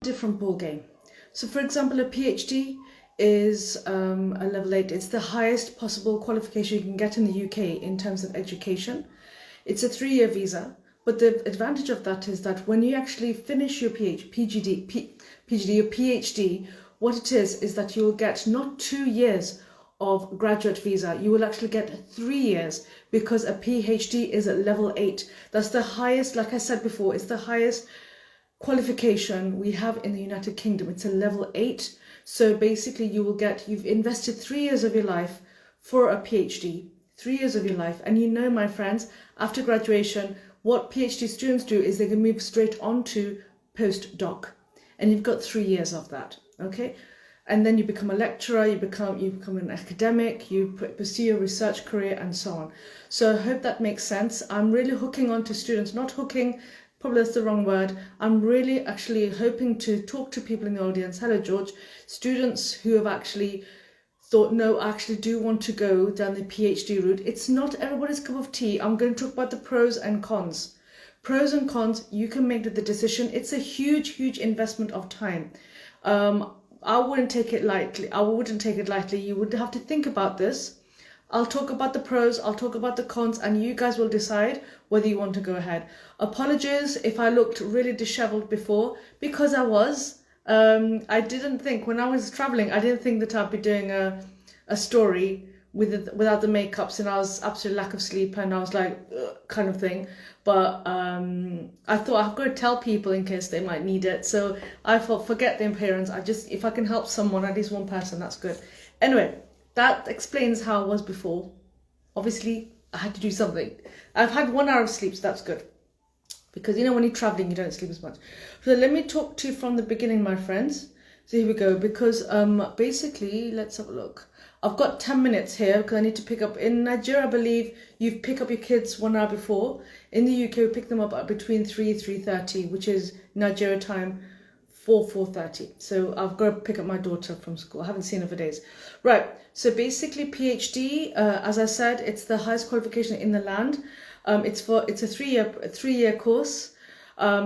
different ball game. So for example, a PhD is a level 8. It's the highest possible qualification you can get in the UK in terms of education. It's a 3-year visa, but the advantage of that is that when you actually finish your PhD, your PhD, what it is that you will get not 2 years of graduate visa, you will actually get 3 years, because a PhD is at level 8. That's the highest, like I said before, it's the highest qualification we have in the United Kingdom. It's a level 8. So basically you've invested 3 years of your life for a PhD, 3 years of your life. And you know, my friends, after graduation, what PhD students do is they can move straight on to postdoc, and you've got 3 years of that, okay? And then you become a lecturer, you become an academic, you pursue your research career, and so on. So I hope that makes sense. I'm really hooking on to students, not hooking, probably that's the wrong word. I'm really actually hoping to talk to people in the audience. Hello, George. Students who have actually thought, no, I actually do want to go down the PhD route. It's not everybody's cup of tea. I'm going to talk about the pros and cons. Pros and cons, you can make the decision. It's a huge, huge investment of time. I wouldn't take it lightly. You would have to think about this. I'll talk about the pros, I'll talk about the cons, and you guys will decide whether you want to go ahead. Apologies if I looked really disheveled before, because I was. I didn't think, when I was traveling, I didn't think that I'd be doing a story without the makeups, and I was absolutely lack of sleep, and I was like, kind of thing. But I thought I've got to tell people in case they might need it. So I thought, forget the appearance. If I can help someone, at least one person, that's good. Anyway, that explains how I was before. Obviously, I had to do something. I've had 1 hour of sleep, so that's good. Because, you know, when you're traveling, you don't sleep as much. So let me talk to you from the beginning, my friends. So here we go. Because basically, let's have a look. I've got 10 minutes here because I need to pick up. In Nigeria, I believe you pick up your kids 1 hour before. In the UK, we pick them up at between 3:30, which is Nigeria time, 4:30. So I've got to pick up my daughter from school. I haven't seen her for days. Right. So basically, PhD, as I said, it's the highest qualification in the land. It's a 3-year course.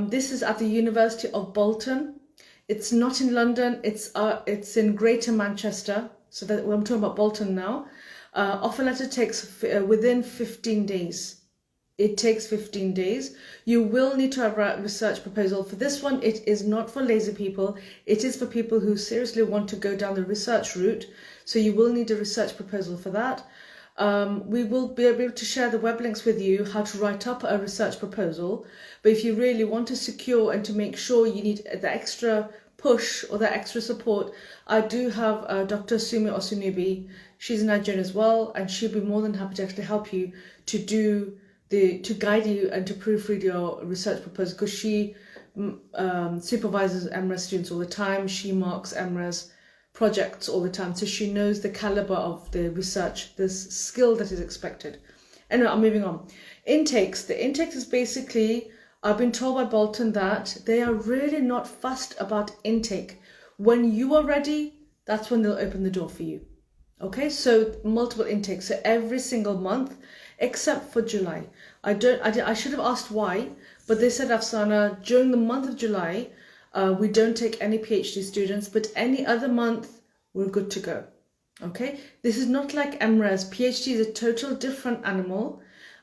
This is at the University of Bolton. It's not in London. It's in Greater Manchester. So that I'm talking about Bolton now. Offer letter takes within 15 days. It takes 15 days. You will need to have a research proposal. For this one, it is not for lazy people. It is for people who seriously want to go down the research route. So you will need a research proposal for that. We will be able to share the web links with you, how to write up a research proposal. But if you really want to secure and to make sure you need the extra push or the extra support, I do have Dr. Sumi Osunubi. She's Nigerian as well, and she'll be more than happy to actually help you to guide you and to proofread your research proposal, because she supervises MRes students all the time. She marks MRes projects all the time, so she knows the caliber of the research, the skill that is expected. Anyway, I'm moving on. Intakes. The intakes is basically, I've been told by Bolton that they are really not fussed about intake. When you are ready, that's when they'll open the door for you. Okay, so multiple intakes, so every single month, except for July. I should have asked why, but they said, Afsana, during the month of July, we don't take any PhD students, but any other month, we're good to go. Okay, this is not like MRes. PhD is a total different animal.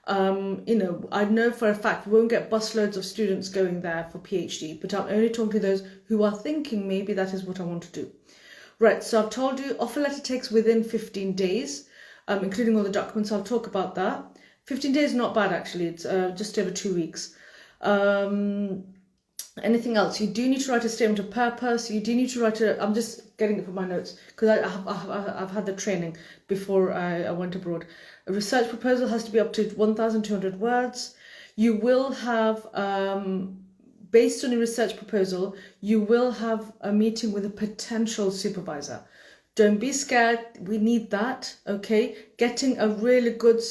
I know for a fact we won't get busloads of students going there for PhD, but I'm only talking to those who are thinking maybe that is what I want to do. Right, so I've told you offer letter takes within 15 days, including all the documents. I'll talk about that. 15 days is not bad, actually. It's just over 2 weeks. Anything else? You do need to write a statement of purpose. You do need to write I'm just getting it from my notes because I've had the training before I went abroad. A research proposal has to be up to 1,200 words. You will have, based on your research proposal, you will have a meeting with a potential supervisor. Don't be scared. We need that, okay? Getting a really good,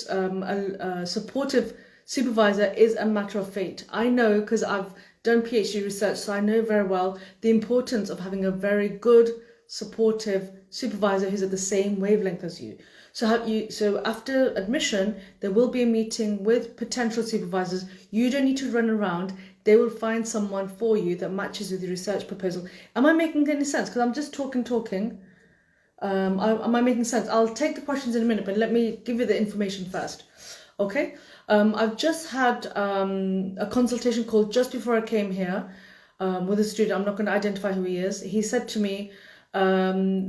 supportive supervisor is a matter of fate. I know because I've done PhD research, so I know very well the importance of having a very good, supportive supervisor who's at the same wavelength as you. So after admission, there will be a meeting with potential supervisors. You don't need to run around they will find someone for you that matches with your research proposal. Am I making any sense? Because I'm just talking. Am I making sense? I'll take the questions in a minute, but let me give you the information first. Okay? I've just had a consultation call just before I came here with a student. I'm not going to identify who he is. He said to me,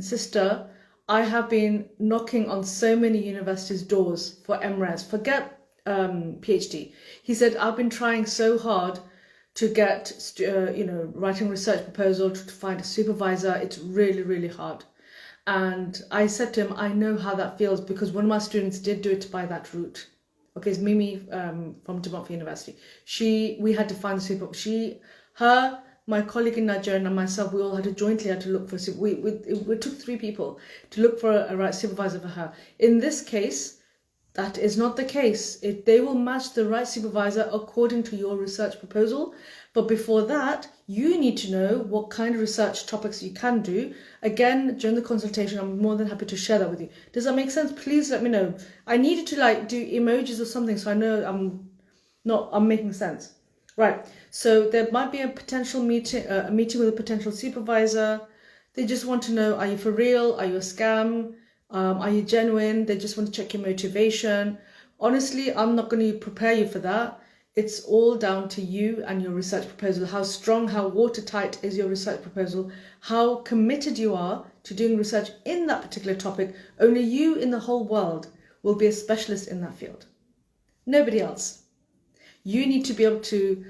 sister, I have been knocking on so many universities' doors for MRes. Forget PhD. He said, I've been trying so hard to get, writing a research proposal, to find a supervisor. It's really, really hard. And I said to him, I know how that feels because one of my students did do it by that route. Okay, it's Mimi from Demont University. We had to find a my colleague in Nigeria and myself, we all had to look for, we took 3 people to look for a right supervisor for her. In this case, that is not the case. They will match the right supervisor according to your research proposal. But before that, you need to know what kind of research topics you can do. Again, during the consultation, I'm more than happy to share that with you. Does that make sense? Please let me know. I needed to do emojis or something so I know I'm making sense. Right, so there might be a potential meeting, a meeting with a potential supervisor. They just want to know, are you for real? Are you a scam? Are you genuine? They just want to check your motivation. Honestly, I'm not going to prepare you for that. It's all down to you and your research proposal. How strong, how watertight is your research proposal? How committed you are to doing research in that particular topic. Only you in the whole world will be a specialist in that field. Nobody else. You need to be able to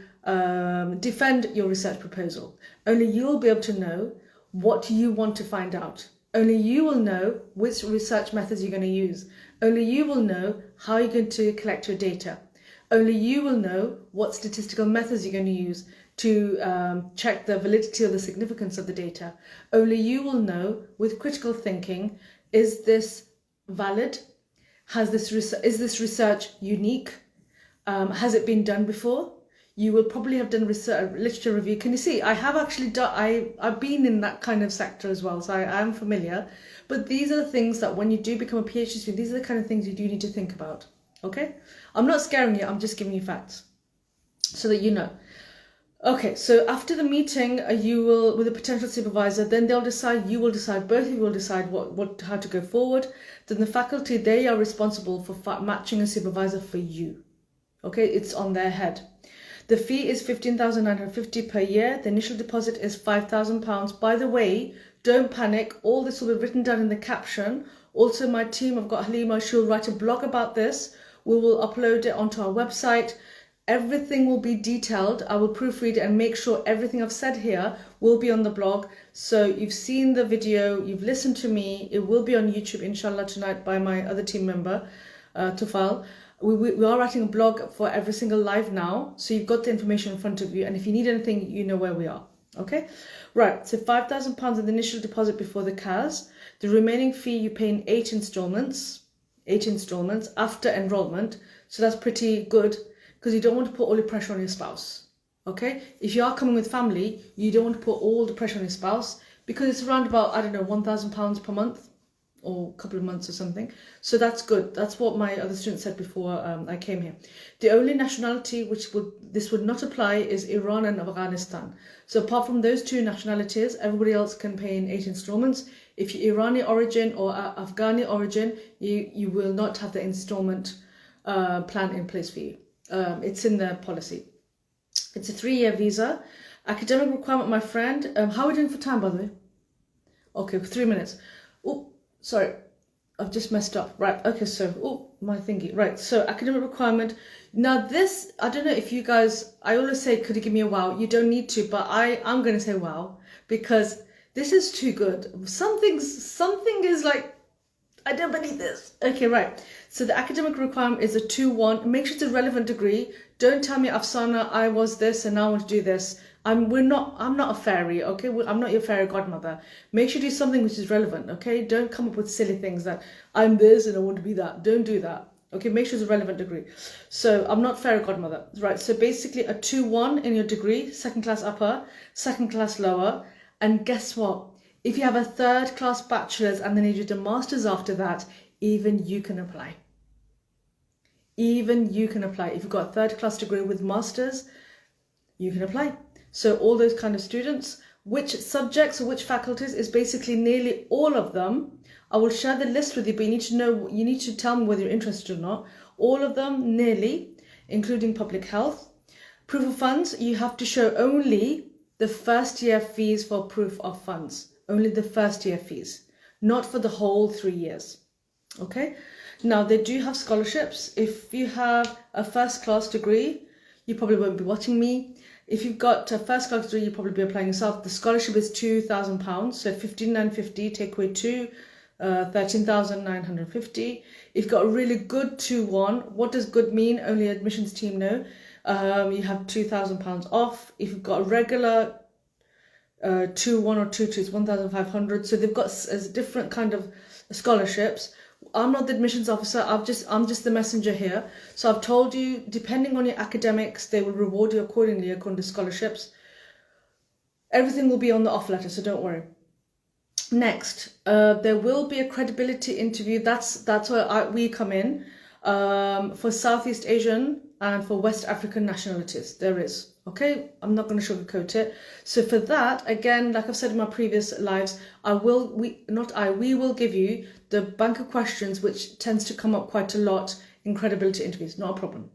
defend your research proposal. Only you'll be able to know what you want to find out. Only you will know which research methods you're going to use. Only you will know how you're going to collect your data. Only you will know what statistical methods you're going to use to check the validity or the significance of the data. Only you will know with critical thinking, is this valid? Is this research unique? Has it been done before? You will probably have done research, literature review. Can you see? I have actually done, I've been in that kind of sector as well, so I am familiar. But these are the things that when you do become a PhD student, these are the kind of things you do need to think about. Okay? I'm not scaring you, I'm just giving you facts so that you know. Okay, so after the meeting, you will, with a potential supervisor, then they'll decide, you will decide, both of you will decide how to go forward. Then the faculty, they are responsible for matching a supervisor for you. Okay, it's on their head. The fee is $15,950 per year. The initial deposit is £5,000. By the way, don't panic. All this will be written down in the caption. Also, my team, I've got Halima, she'll write a blog about this. We will upload it onto our website. Everything will be detailed. I will proofread it and make sure everything I've said here will be on the blog. So you've seen the video, you've listened to me. It will be on YouTube, inshallah, tonight by my other team member, Tufal. We are writing a blog for every single live now, so you've got the information in front of you, and if you need anything, you know where we are. Okay, right, so £5,000 in the initial deposit before the CAS. The remaining fee you pay in 8 installments after enrolment. So that's pretty good because you don't want to put all the pressure on your spouse. Okay, if you are coming with family, you don't want to put all the pressure on your spouse because it's around about, I don't know, £1,000 per month or a couple of months or something. So that's good. That's what my other student said before I came here. The only nationality which this would not apply is Iran and Afghanistan. So apart from those 2 nationalities, everybody else can pay in 8 installments. If you're Irani origin or Afghani origin, you will not have the installment plan in place for you. It's in the policy. It's a 3-year visa. Academic requirement, my friend. How are we doing for time, by the way? Okay, 3 minutes. Oh, sorry, I've just messed up. Right, okay, so, my thingy. Right, so academic requirement. Now this, I don't know if you guys, I always say, could you give me a wow? You don't need to, but I'm going to say wow, because this is too good. Something is like, I don't believe this. Okay, right. So the academic requirement is a 2-1. Make sure it's a relevant degree. Don't tell me, Afsana, I was this and now I want to do this. I'm not a fairy, okay? I'm not your fairy godmother. Make sure you do something which is relevant, okay? Don't come up with silly things that I'm this and I want to be that. Don't do that, okay? Make sure it's a relevant degree. So I'm not fairy godmother, right? So basically a 2-1 in your degree, 2nd class upper, 2nd class lower. And guess what? If you have a 3rd class bachelor's and then you do a master's after that, even you can apply. Even you can apply. If you've got a 3rd class degree with master's, you can apply. So all those kind of students, which subjects or which faculties is basically nearly all of them. I will share the list with you, but you need to tell me whether you're interested or not. All of them, nearly, including public health. Proof of funds, you have to show only the first year fees for proof of funds. Only the first year fees, not for the whole 3 years. Okay? Now, they do have scholarships. If you have a first class degree, you probably won't be watching me. If you've got a first class degree, you'll probably be applying yourself. The scholarship is £2,000. So 15,950, take away 2, 13,950. If you've got a really good 2-1, what does good mean? Only admissions team know. You have £2,000 off. If you've got a regular 2-1 or 2-2, it's 1,500. So they've got a different kind of scholarships. I'm not the admissions officer. I'm just the messenger here. So I've told you, depending on your academics, they will reward you accordingly according to scholarships. Everything will be on the offer letter, so don't worry. Next, there will be a credibility interview. That's where we come in. For Southeast Asian and for West African nationalities, there is. Okay, I'm not going to sugarcoat it. So for that, again, like I've said in my previous lives, we will give you the bank of questions, which tends to come up quite a lot in credibility interviews. Not a problem.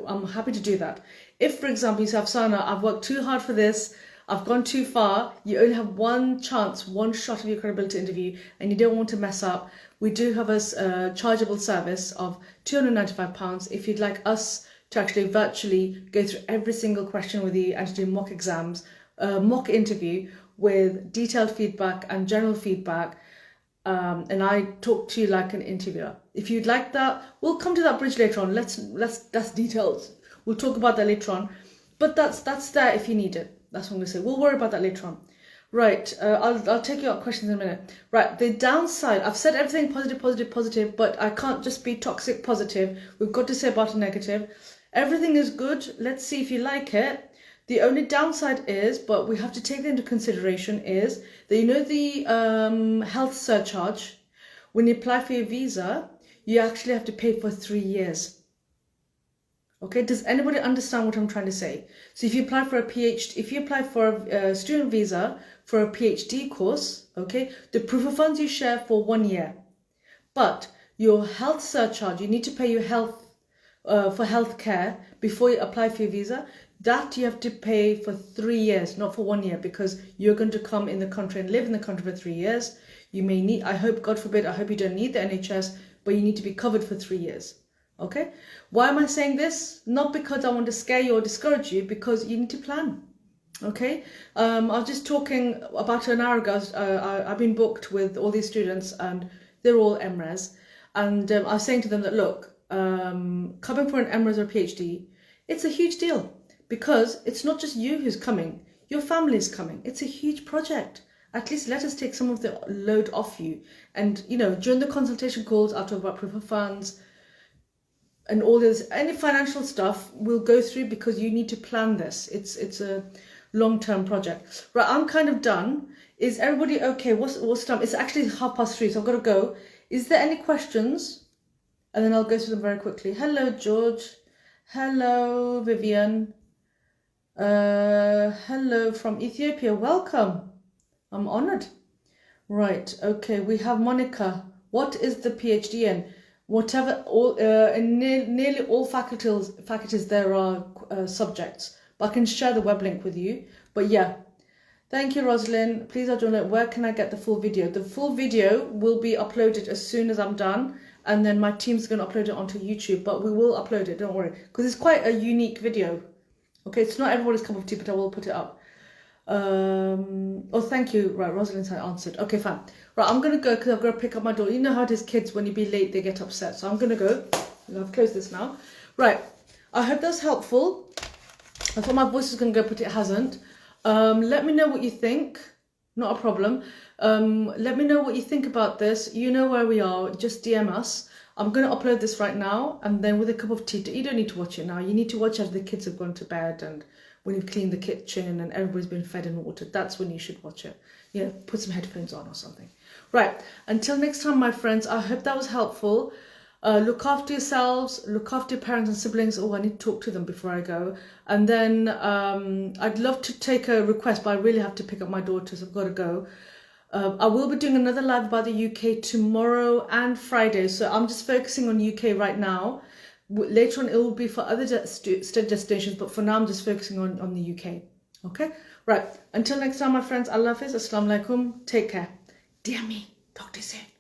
I'm happy to do that. If, for example, you say, Afsana, I've worked too hard for this, I've gone too far, you only have one chance, one shot of your credibility interview, and you don't want to mess up, we do have a chargeable service of £295 if you'd like us to actually virtually go through every single question with you and to do mock exams, mock interview with detailed feedback and general feedback. And I talk to you like an interviewer. If you'd like that, we'll come to that bridge later on. That's details. We'll talk about that later on. But that's there if you need it. That's what I'm going to say. We'll worry about that later on. Right, I'll take your questions in a minute. Right, the downside, I've said everything positive, but I can't just be toxic positive. We've got to say about a negative. Everything is good. Let's see if you like it. The only downside is, but we have to take that into consideration, is that you know the health surcharge. When you apply for your visa, you actually have to pay for 3 years. Okay, does anybody understand what I'm trying to say? So if you apply for a PhD, if you apply for a student visa for a PhD course, okay, the proof of funds you share for 1 year. But your health surcharge, you need to pay your health for healthcare before you apply for your visa. That you have to pay for 3 years, not for 1 year, because you're going to come in the country and live in the country for 3 years. You may need, I hope, God forbid, I hope you don't need the NHS, but you need to be covered for 3 years. Okay? Why am I saying this? Not because I want to scare you or discourage you, because you need to plan. Okay? I was just talking about an hour ago. I've been booked with all these students and they're all MRes. And I was saying to them that, look, coming for an MRes or PhD, it's a huge deal. Because it's not just you who's coming, your family is coming. It's a huge project. At least let us take some of the load off you. And, you know, during the consultation calls, I'll talk about proof of funds and all this. Any financial stuff we'll go through because you need to plan this. It's a long-term project. Right, I'm kind of done. Is everybody okay? What's time? It's actually 3:30, so I've got to go. Is there any questions? And then I'll go through them very quickly. Hello, George. Hello, Vivian. Hello from Ethiopia. Welcome. I'm honored. Right. Okay. We have Monica. What is the PhD in? Whatever. In nearly all faculties there are subjects. But I can share the web link with you. But yeah. Thank you, Rosalind. Please, where can I get the full video? The full video will be uploaded as soon as I'm done. And then my team's going to upload it onto YouTube. But we will upload it. Don't worry. Because it's quite a unique video. Okay, it's not everybody's cup of tea, but I will put it up. Oh, thank you. Right, Rosalind answered. Okay, fine. Right, I'm going to go because I've got to pick up my daughter. You know how it is, kids, when you be late, they get upset. So I'm going to go. I've closed this now. Right, I hope that's helpful. I thought my voice was going to go, but it hasn't. Let me know what you think. Not a problem. Let me know what you think about this. You know where we are. Just DM us. I'm going to upload this right now, and then with a cup of tea. You don't need to watch it now. You need to watch after the kids have gone to bed and when you've cleaned the kitchen and everybody's been fed and watered. That's when you should watch it. You know, put some headphones on or something. Right. Until next time, my friends, I hope that was helpful. Look after yourselves, look after your parents and siblings. Oh, I need to talk to them before I go. And then I'd love to take a request, but I really have to pick up my daughters. I've got to go. I will be doing another live about the UK tomorrow and Friday. So I'm just focusing on UK right now. Later on, it will be for other destinations, but for now, I'm just focusing on the UK. Okay? Right. Until next time, my friends, Allah Hafiz. Assalamu alaikum. Take care. Dear me. Talk to you soon.